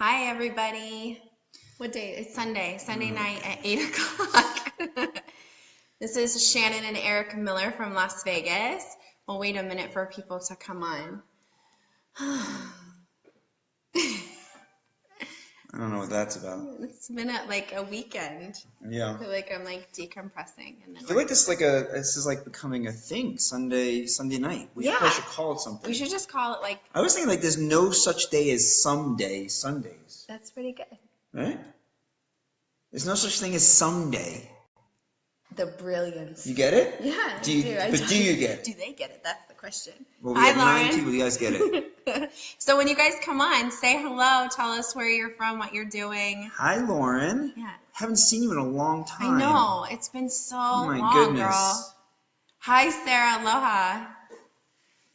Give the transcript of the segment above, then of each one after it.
Hi, everybody. What day? It's Sunday. Sunday night at 8 o'clock. This is Shannon and Eric Miller from Las Vegas. We'll wait a minute for people to come on. I don't know what that's about. It's been a weekend. Yeah. I feel like I'm decompressing. And then I feel like this is like becoming a thing. Sunday night. We Yeah. probably should call it something. we should just call it I was thinking there's no such day as someday Sundays, that's pretty good. right? There's no such thing as someday. The brilliance. You get it? Yeah. Do you get it? Do they get it? That's the question. Well, we Hi, have 9 Lauren. people. You guys get it. So when you guys come on, say hello. Tell us where you're from, what you're doing. Hi, Lauren. Yeah. Haven't seen you in a long time. I know. It's been so My long, goodness. girl. Hi, Sarah. Aloha.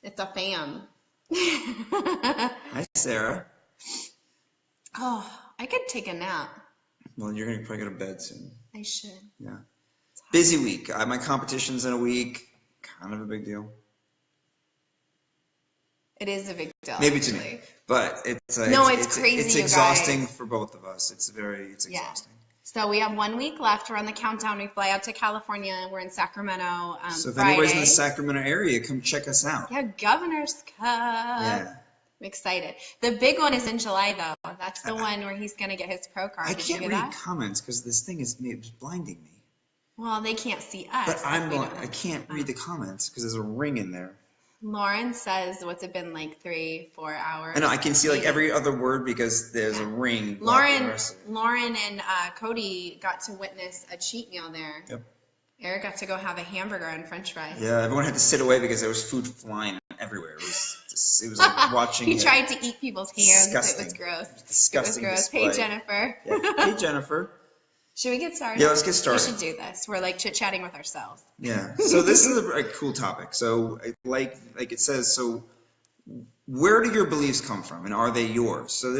It's a fam. Hi, Sarah. Oh, I could take a nap. Well, you're gonna probably go to bed soon. I should. Yeah. Busy week. My competition's in a week. Kind of a big deal. It is a big deal. Maybe to actually. me, but it's crazy, It's you exhausting guys. for both of us. It's Yeah. exhausting. So we have 1 week left. We're on the countdown. We fly out to California. We're in Sacramento So if Friday. anybody's in the Sacramento area, come check us out. Yeah, Governor's Cup. Yeah. I'm excited. The big one is in July, though. That's the one where he's going to get his pro card. I Did you can't hear read that? comments because this thing is blinding me. Well, they can't see us. But if we don't. I can't read the comments because there's a ring in there. Lauren says, what's it been, 3-4 hours? I know I can see every other word because there's a ring. blocking the rest of it. Lauren and Cody got to witness a cheat meal there. Yep. Eric got to go have a hamburger and French fries. Yeah, everyone had to sit away because there was food flying everywhere. It was like watching. He tried to eat people's hands. Disgusting. It was gross. Disgusting. It was gross. Display. Hey, Jennifer. Yeah. Hey, Jennifer. Should we get started? Yeah, let's get started. We should do this. We're chit-chatting with ourselves. Yeah. So this is a cool topic. So like it says, so where do your beliefs come from and are they yours? So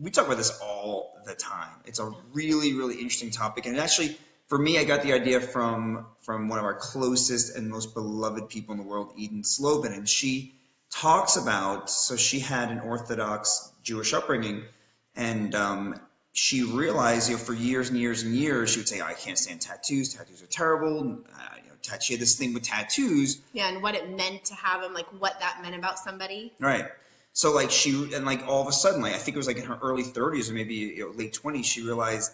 we talk about this all the time. It's a really, really interesting topic. And actually, for me, I got the idea from one of our closest and most beloved people in the world, Eden Slovin. And she talks about, so she had an Orthodox Jewish upbringing, and she realized, for years and years and years, she would say, I can't stand tattoos. Tattoos are terrible. She had this thing with tattoos. Yeah, and what it meant to have them, what that meant about somebody. Right. So all of a sudden, I think it was in her early 30s or maybe late 20s, she realized,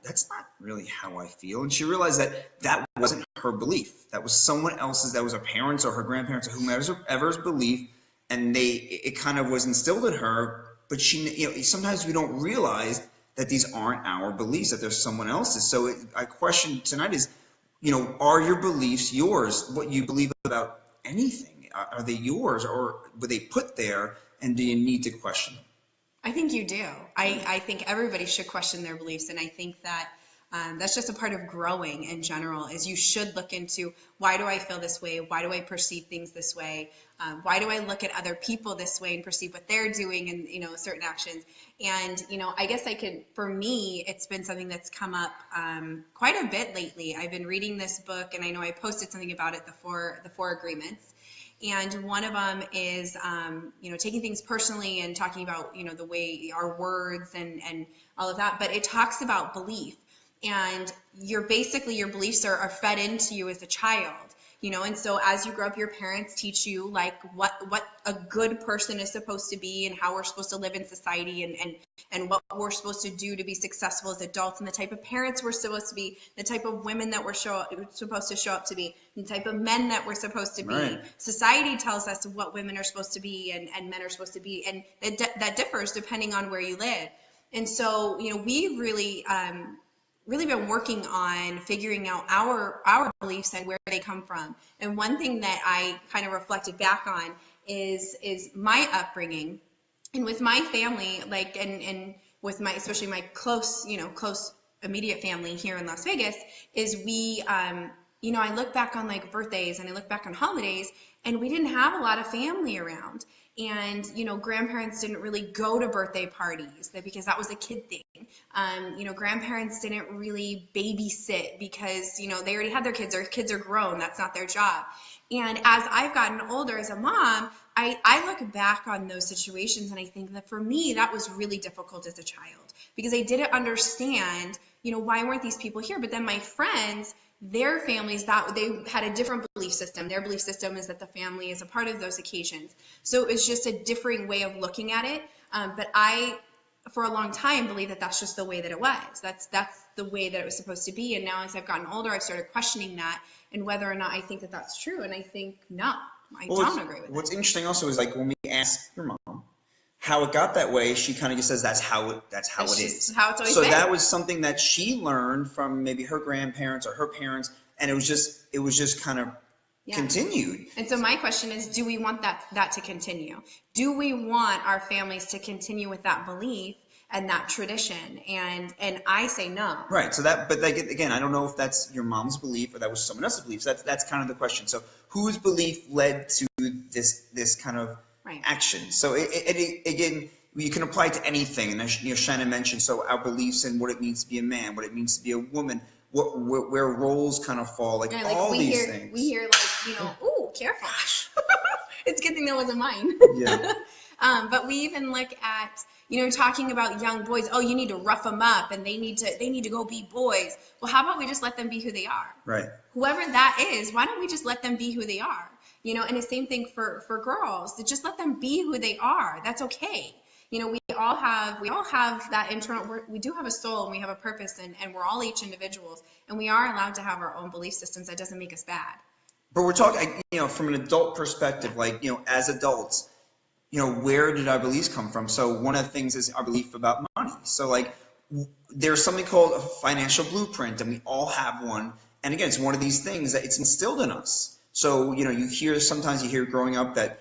that's not really how I feel. And she realized that wasn't her belief. That was someone else's, that was her parents or her grandparents or whomever's belief. And it kind of was instilled in her, but sometimes we don't realize that these aren't our beliefs, that there's someone else's. So my question tonight is, are your beliefs yours? What you believe about anything, are they yours, or were they put there, and do you need to question them? I think you do. I think everybody should question their beliefs, and I think that that's just a part of growing in general, is you should look into, why do I feel this way? Why do I perceive things this way? Why do I look at other people this way and perceive what they're doing and, certain actions? And, I guess for me, it's been something that's come up quite a bit lately. I've been reading this book, and I know I posted something about it, the four agreements. And one of them is, taking things personally and talking about, the way our words and all of that. But it talks about belief. And your beliefs are fed into you as a child, and so as you grow up, your parents teach you what a good person is supposed to be and how we're supposed to live in society and what we're supposed to do to be successful as adults, and the type of parents we're supposed to be, the type of women that we're supposed to show up to be, and the type of men that we're supposed to be. Right. Society tells us what women are supposed to be and men are supposed to be, and that differs depending on where you live. And so, we really been working on figuring out our beliefs and where they come from. And one thing that I kind of reflected back on is my upbringing, and with my family, and with especially my close immediate family here in Las Vegas, is we I look back on birthdays and I look back on holidays, and we didn't have a lot of family around. And, grandparents didn't really go to birthday parties because that was a kid thing. Grandparents didn't really babysit because, they already had their kids. Their kids are grown. That's not their job. And as I've gotten older as a mom, I look back on those situations and I think that for me, that was really difficult as a child because I didn't understand, why weren't these people here? But then my friends, their families, that they had a different belief system. Their belief system is that the family is a part of those occasions. So it was just a differing way of looking at it. But I, for a long time, believed that that's just the way that it was. That's the way that it was supposed to be. And now as I've gotten older, I've started questioning that and whether or not I think that that's true. And I think, no, I don't agree with it. What's interesting also is like when we ask your mom how it got that way, she kind of just says that's how it is. How it's always So been. that was something that she learned from maybe her grandparents or her parents, and it was just kind of continued. And so my question is, do we want that to continue? Do we want our families to continue with that belief and that tradition? And I say no. Right. So but like, again, I don't know if that's your mom's belief or that was someone else's belief. So that's kind of the question. So whose belief led to this kind of action? So again, you can apply it to anything. And as Shannon mentioned, so our beliefs and what it means to be a man, what it means to be a woman, where roles kind of fall, like all these things. We hear ooh, careful. It's a good thing that wasn't mine. Yeah. But we even look at, talking about young boys. Oh, you need to rough them up, and they need to go be boys. Well, how about we just let them be who they are? Right. Whoever that is, why don't we just let them be who they are? And the same thing for girls. To just let them be who they are. That's okay. We all have that internal. We do have a soul, and we have a purpose, and we're all each individuals, and we are allowed to have our own belief systems. That doesn't make us bad. But we're talking, from an adult perspective, like, as adults, where did our beliefs come from? So one of the things is our belief about money. So like there's something called a financial blueprint, and we all have one. And again, it's one of these things that it's instilled in us. So, sometimes you hear growing up that,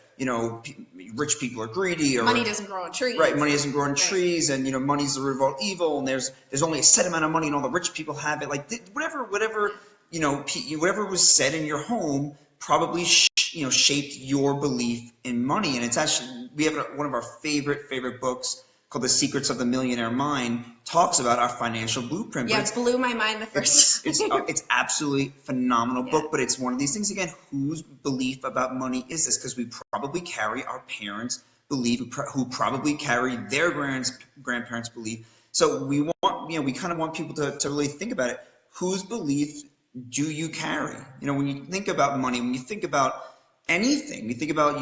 rich people are greedy, or money doesn't grow on trees. Right, money doesn't grow on trees, and money's the root of all evil, and there's only a set amount of money, and all the rich people have it. Like whatever whatever was said in your home probably shaped your belief in money. And it's actually, we have one of our favorite books called The Secrets of the Millionaire Mind, talks about our financial blueprint. Yeah, it blew my mind the first time. It's absolutely phenomenal book, but it's one of these things, again, whose belief about money is this? Because we probably carry our parents' belief, who probably carry their grandparents' belief. So we want, we kind of want people to really think about it. Whose belief do you carry? When you think about money, when you think about anything, you think about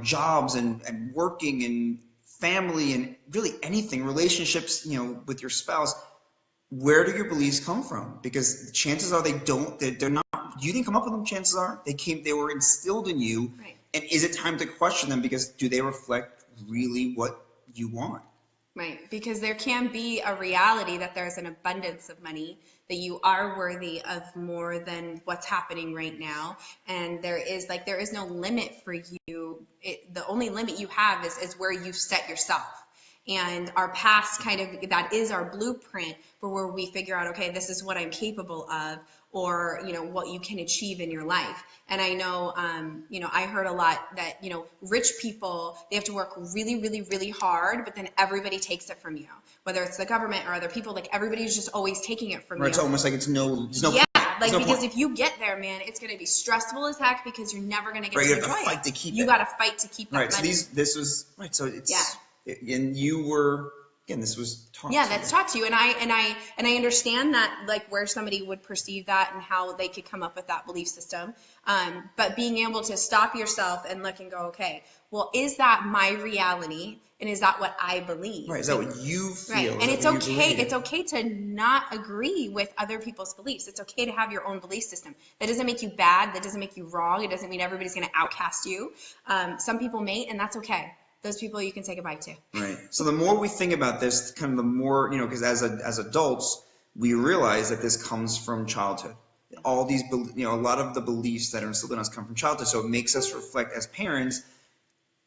jobs and working and family and really anything, relationships, with your spouse, where do your beliefs come from? Because chances are they're not, you didn't come up with them, chances are. They were instilled in you. Right. And is it time to question them? Because do they reflect really what you want? Right, because there can be a reality that there's an abundance of money, that you are worthy of more than what's happening right now, and there is no limit for you. The only limit you have is where you set yourself. And our past that is our blueprint for where we figure out, okay, this is what I'm capable of, or, what you can achieve in your life. And I know, I heard a lot that, rich people, they have to work really, really, really hard, but then everybody takes it from you, whether it's the government or other people, like everybody's just always taking it from you. It's almost like there's no because point. If you get there, man, it's going to be stressful as heck because you're never going to get to enjoy it. You got to fight to keep it. You got to fight to keep that money. So it's, and you were, again, this was taught to you. That's taught to you. And I understand that, like, where somebody would perceive that and how they could come up with that belief system. But being able to stop yourself and look and go, okay, well, is that my reality? And is that what I believe? Right. Is that what you feel? Right. And it's okay. It's okay to not agree with other people's beliefs. It's okay to have your own belief system. That doesn't make you bad. That doesn't make you wrong. It doesn't mean everybody's going to outcast you. Some people may, and that's okay. Those people you can say goodbye to. Right. So the more we think about this, kind of the more, because as adults, we realize that this comes from childhood. All these, a lot of the beliefs that are instilled in us come from childhood. So it makes us reflect as parents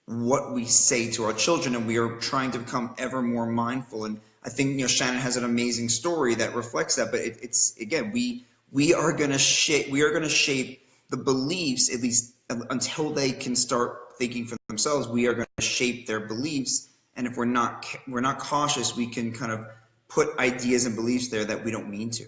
what we say to our children, and we are trying to become ever more mindful. And I think, Shannon has an amazing story that reflects that. But it's again, we are going to shape the beliefs, at least until they can start thinking for themselves. We are going to shape their beliefs, and if we're not cautious, we can kind of put ideas and beliefs there that we don't mean to.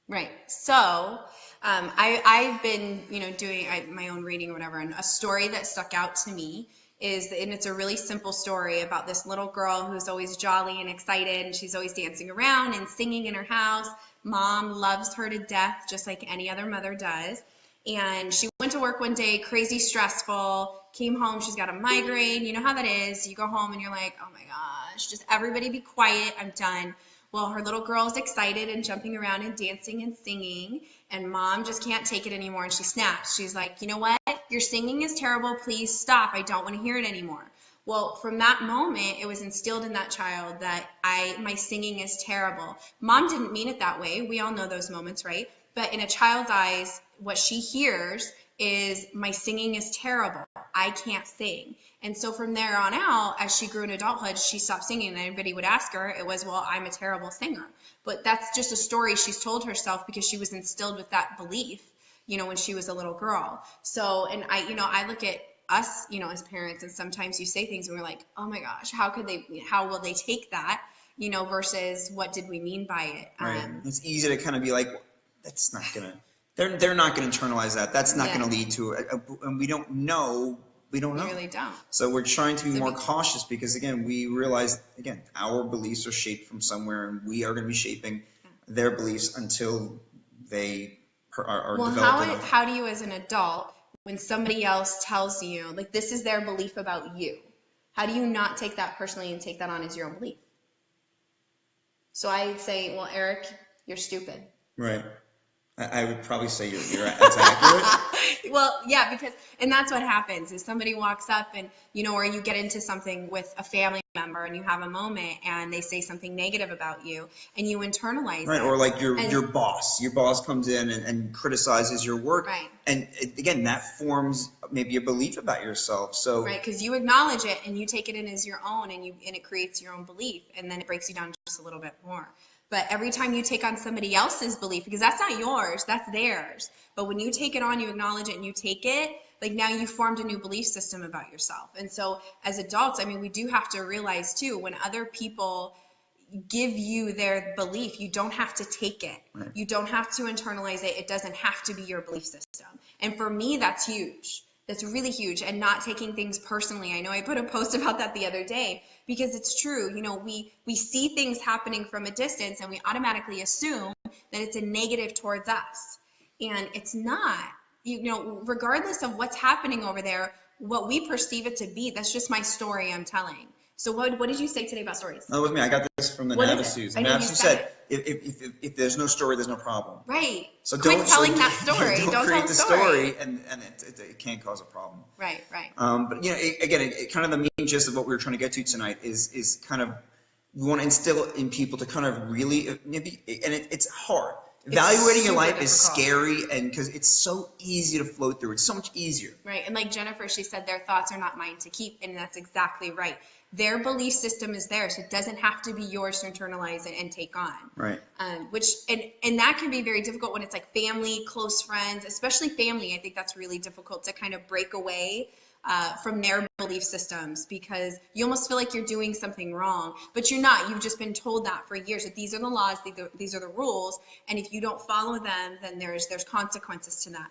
Right. So I've been, doing my own reading or whatever, and a story that stuck out to me and it's a really simple story about this little girl who's always jolly and excited, and she's always dancing around and singing in her house. Mom loves her to death, just like any other mother does. And she went to work one day, crazy stressful, came home, she's got a migraine. You know how that is. You go home and you're like, oh my gosh, just everybody be quiet, I'm done. Well, her little girl's excited and jumping around and dancing and singing, and mom just can't take it anymore, and she snaps. She's like, you know what? Your singing is terrible. Please stop. I don't want to hear it anymore. Well, from that moment, it was instilled in that child that my singing is terrible. Mom didn't mean it that way. We all know those moments, right? But in a child's eyes, what she hears is my singing is terrible. I can't sing. And so from there on out, as she grew in adulthood, she stopped singing, and everybody would ask her, it was, well, I'm a terrible singer. But that's just a story she's told herself because she was instilled with that belief, when she was a little girl. So, and I look at us, as parents, and sometimes you say things and we're like, oh my gosh, how will they take that, versus what did we mean by it? Right. It's easy to kind of be like, that's not going to, they're not going to internalize that. That's not going to lead to and we don't know. We don't know. We really don't. So we're trying to be more cautious because, again, we realize, our beliefs are shaped from somewhere, and we are going to be shaping their beliefs until they are developed enough. How do you, as an adult, when somebody else tells you, like, this is their belief about you, how do you not take that personally and take that on as your own belief? So I say, well, Eric, you're stupid. Right. I would probably say that's accurate. Well, yeah, and that's what happens is somebody walks up and, or you get into something with a family member and you have a moment and they say something negative about you and you internalize it. Right, or like your boss. Your boss comes in and criticizes your work. Right. And again, that forms maybe a belief about yourself. So right, because you acknowledge it and you take it in as your own and it creates your own belief, and then it breaks you down just a little bit more. But every time you take on somebody else's belief, because that's not yours, that's theirs. But when you take it on, you acknowledge it and you take it, like now you formed a new belief system about yourself. And so as adults, we do have to realize too, when other people give you their belief, you don't have to take it. Right. You don't have to internalize it. It doesn't have to be your belief system. And for me, that's huge. That's really huge, and not taking things personally. I know I put a post about that the other day because it's true. We see things happening from a distance and we automatically assume that it's a negative towards us. And it's not, regardless of what's happening over there, what we perceive it to be, that's just my story I'm telling. So what did you say today about stories? No, with me, I got this from the Navasus. The Navasu said, if there's no story, there's no problem. Right. So quit telling that story. Don't create the story, and it can cause a problem. Right. But again, kind of the main gist of what we were trying to get to tonight is kind of we want to instill in people to kind of really maybe, and it's hard. Evaluating your life is scary, and because it's so easy to flow through. It's so much easier. Right. And like Jennifer, she said, their thoughts are not mine to keep, and that's exactly right. Their belief system is theirs. It doesn't have to be yours to internalize and take on. Right. Which that can be very difficult when it's like family, close friends, especially family. I think that's really difficult to kind of break away from their belief systems, because you almost feel like you're doing something wrong, but you're not. You've just been told that for years, that these are the laws, these are the rules, and if you don't follow them, then there's consequences to that.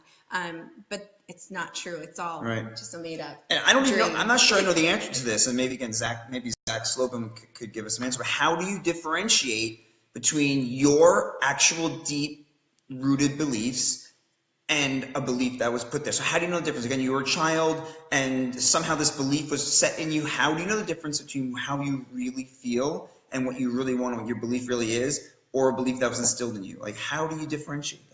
But it's not true. It's all just a made up. And I don't even know. I'm not sure I know the answer to this. And maybe Zach Slocum could give us an answer. But how do you differentiate between your actual deep rooted beliefs and a belief that was put there? So how do you know the difference? Again, you were a child and somehow this belief was set in you. How do you know the difference between how you really feel and what you really want and what your belief really is, or a belief that was instilled in you? Like, how do you differentiate that?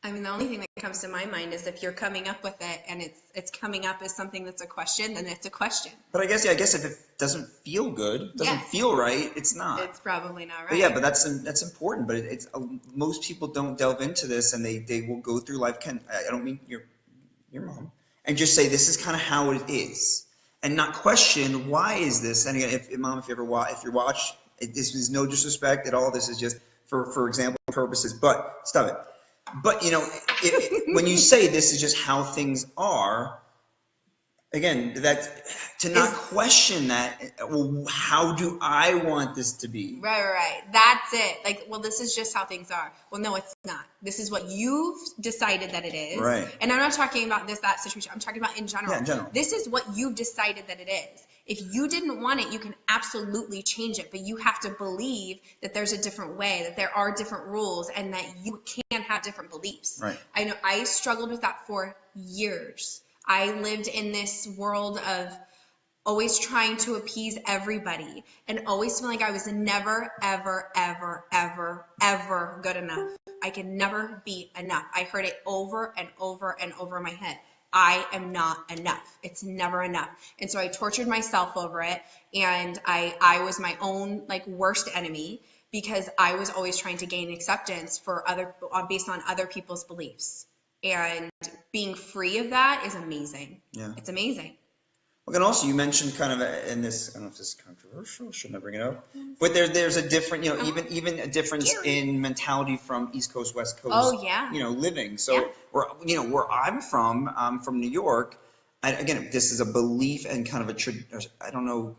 The only thing that comes to my mind is if you're coming up with it and it's coming up as something that's a question, then it's a question. But I guess if it doesn't feel good, doesn't feel right, it's not. It's probably not right. But yeah, but that's important. But it's most people don't delve into this, and they will go through life. I don't mean your mom, and just say this is kind of how it is, and not question why is this. And again, if you watch, this is no disrespect at all. This is just for example purposes. But stop it. But when you say this is just how things are, again, that to not question that, well, how do I want this to be? Right. That's it. Like, well, this is just how things are. Well, no, it's not. This is what you've decided that it is. Right. And I'm not talking about that situation. I'm talking about in general. Yeah, in general. This is what you've decided that it is. If you didn't want it, you can absolutely change it, but you have to believe that there's a different way, that there are different rules, and that you can have different beliefs. Right. I know I struggled with that for years. I lived in this world of always trying to appease everybody and always feeling like I was never, ever, ever, ever, ever good enough. I can never be enough. I heard it over and over and over in my head. I am not enough. It's never enough. And so I tortured myself over it. And I was my own like worst enemy because I was always trying to gain acceptance based on other people's beliefs. And being free of that is amazing. Yeah. It's amazing. Well, and also you mentioned kind of in this, I don't know if this is controversial, shouldn't I bring it up? But there's a different, even a difference in mentality from East Coast, West Coast. Oh, yeah. Living. So where I'm from New York. Again, this is a belief and kind of I don't know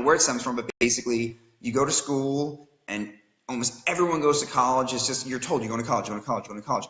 where it stems from, but basically you go to school and almost everyone goes to college. It's just you're told you're going to college, you're going to college, you're going to college.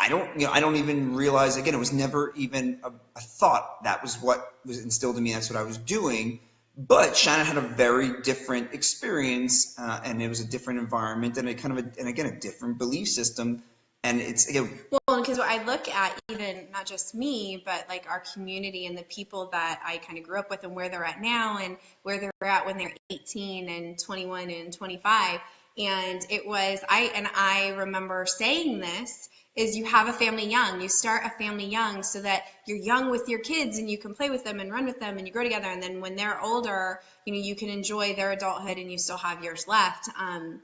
I don't even realize, again, it was never even a thought that was what was instilled in me. That's what I was doing. But Shannon had a very different experience, and it was a different environment and a different belief system. And it's, again, well, because I look at even not just me, but like our community and the people that I kind of grew up with and where they're at now and where they're at when they're 18 and 21 and 25. And I remember saying this, is you have a family young. You start a family young so that you're young with your kids and you can play with them and run with them and you grow together. And then when they're older, you can enjoy their adulthood and you still have yours left. And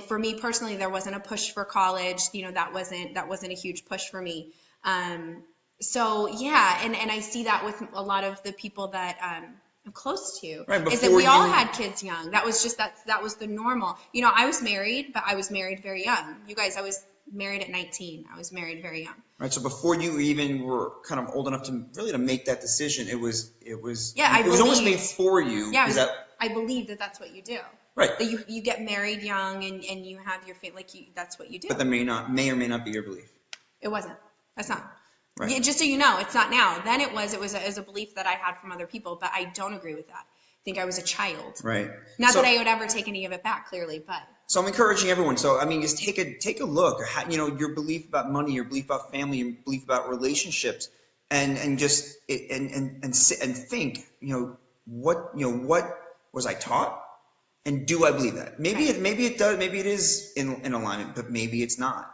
for me personally, there wasn't a push for college. That wasn't a huge push for me. So yeah, and I see that with a lot of the people that I'm close to, right, is that we all had kids young. That was just that was the normal. I was married, but I was married very young. You guys, I was married at 19. I was married very young. Right. So before you even were kind of old enough to make that decision, it was almost made for you. Yeah. I believe that that's what you do. Right. That you get married young and you have your family, that's what you do. But that may or may not be your belief. It wasn't. That's not. Right. Yeah, just so you know, it's not now. Then it was a belief that I had from other people, but I don't agree with that. I think I was a child. Right. Not that I would ever take any of it back, clearly, but. So I'm encouraging everyone. So just take a look at your belief about money, your belief about family, your belief about relationships, and just sit and think. What was I taught, and do I believe that? Maybe it does. Maybe it is in alignment, but maybe it's not.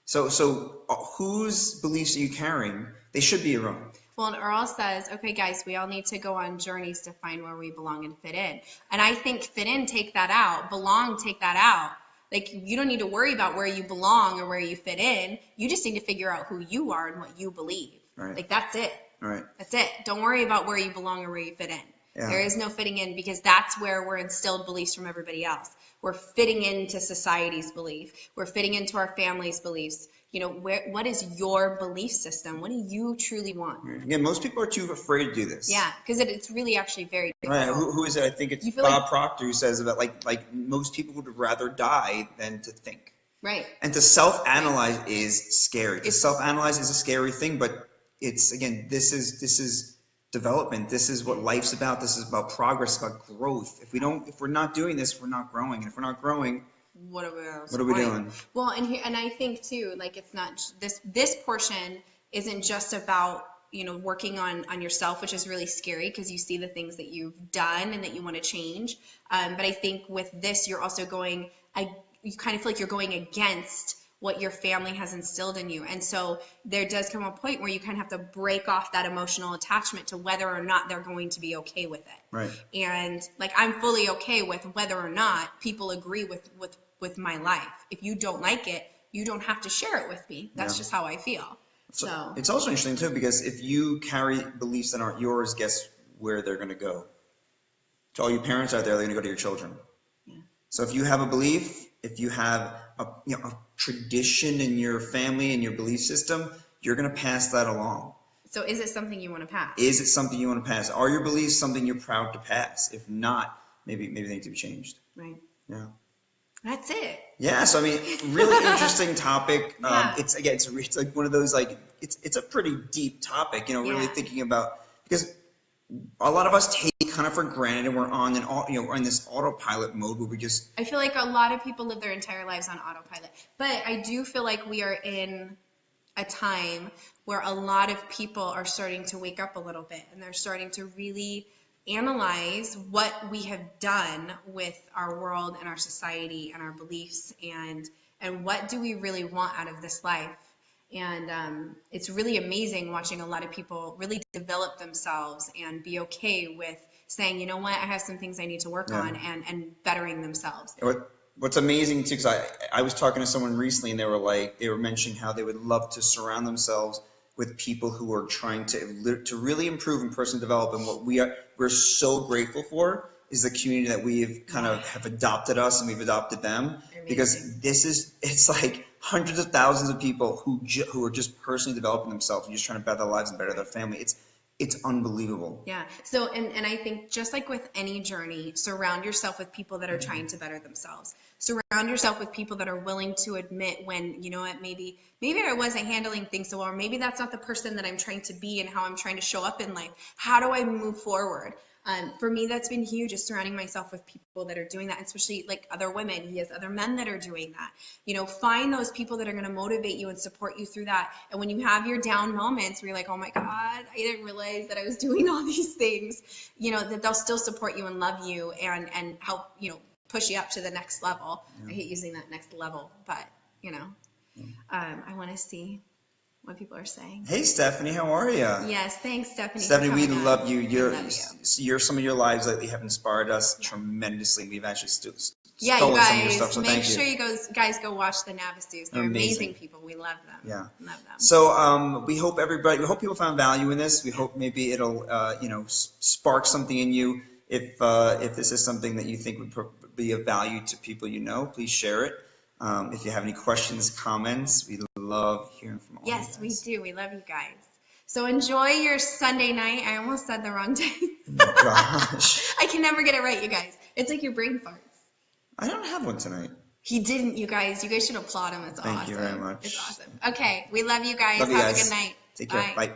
So whose beliefs are you carrying? They should be your own. Well, and Earl says, okay, guys, we all need to go on journeys to find where we belong and fit in. And I think fit in, take that out. Belong, take that out. Like, you don't need to worry about where you belong or where you fit in. You just need to figure out who you are and what you believe. Right. Like, that's it. Right. That's it. Don't worry about where you belong or where you fit in. Yeah. There is no fitting in, because that's where we're instilled beliefs from everybody else. We're fitting into society's belief. We're fitting into our family's beliefs. What is your belief system? What do you truly want? Again, most people are too afraid to do this. Yeah, because it's really actually very difficult. Right. Who is it? I think it's Bob Proctor who says about like most people would rather die than to think. Right. And to self-analyze is scary. To self-analyze is a scary thing, but it's, again, this is development. This is what life's about. This is about progress, about growth. If we're not doing this, we're not growing. And if we're not growing, what are we doing? Well, and I think too, like, it's not this portion isn't just about working on yourself, which is really scary because you see the things that you've done and that you want to change. But I think with this, you're also you kind of feel like you're going against what your family has instilled in you. And so there does come a point where you kind of have to break off that emotional attachment to whether or not they're going to be okay with it. Right. And like, I'm fully okay with whether or not people agree with my life. If you don't like it, you don't have to share it with me. That's just how I feel. So it's also interesting too, because if you carry beliefs that aren't yours, guess where they're going to go? To all you parents out there, they're going to go to your children. Yeah. So if you have a belief, if you have a tradition in your family and your belief system, you're going to pass that along. So is it something you want to pass? Is it something you want to pass? Are your beliefs something you're proud to pass? If not, maybe they need to be changed. Right. Yeah. That's it. Yeah, so I mean, really interesting topic. Yeah. It's like one of those, like, it's a pretty deep topic, you know, really Yeah. thinking about, because a lot of us take kind of for granted, and we're on we're in this autopilot mode where we just, I feel like a lot of people live their entire lives on autopilot, but I do feel like we are in a time where a lot of people are starting to wake up a little bit, and they're starting to really analyze what we have done with our world and our society and our beliefs, and what do we really want out of this life. And it's really amazing watching a lot of people really develop themselves and be okay with saying, you know what, I have some things I need to work Yeah. on, and bettering themselves. what's amazing too, because I was talking to someone recently, and they were mentioning how they would love to surround themselves with people who are trying to really improve and personally develop. And what we're so grateful for is the community that we've kind of have adopted us, and we've adopted them. Because it's like hundreds of thousands of people who are just personally developing themselves and just trying to better their lives and better their family. It's unbelievable. Yeah. So, and I think just like with any journey, surround yourself with people that are trying to better themselves. Surround yourself with people that are willing to admit when, you know what, maybe I wasn't handling things so well, or maybe that's not the person that I'm trying to be and how I'm trying to show up in life. How do I move forward? For me, that's been huge, is surrounding myself with people that are doing that, especially like other women. He has other men that are doing that. You know, find those people that are going to motivate you and support you through that. And when you have your down moments where you're like, oh my God, I didn't realize that I was doing all these things, you know, that they'll still support you and love you and help, you know, push you up to the next level. I hate using that next level, but, you know, I want to see what people are saying. Hey, Stephanie, how are you? Yes, thanks, Stephanie. Stephanie, for we coming on. love you. Some of your lives lately have inspired us tremendously. We've actually stolen Yeah, you some of your guys, stuff, so make thank sure you. you guys go watch the Navastus. They're amazing people. We love them. Yeah. Love them. So we hope people found value in this. We hope maybe it'll spark something in you. If this is something that you think would be of value to people you know, please share it. If you have any questions, comments, we love hearing from all of you Yes, guys. we do. We love you guys. So enjoy your Sunday night. I almost said the wrong day. Oh my gosh. I can never get it right, you guys. It's like your brain farts. I don't have one tonight. He didn't, you guys. You guys should applaud him. It's awesome. Thank you very much. It's awesome. Okay, we love you guys. Love you Have guys. a good night. Take care. Bye. Bye.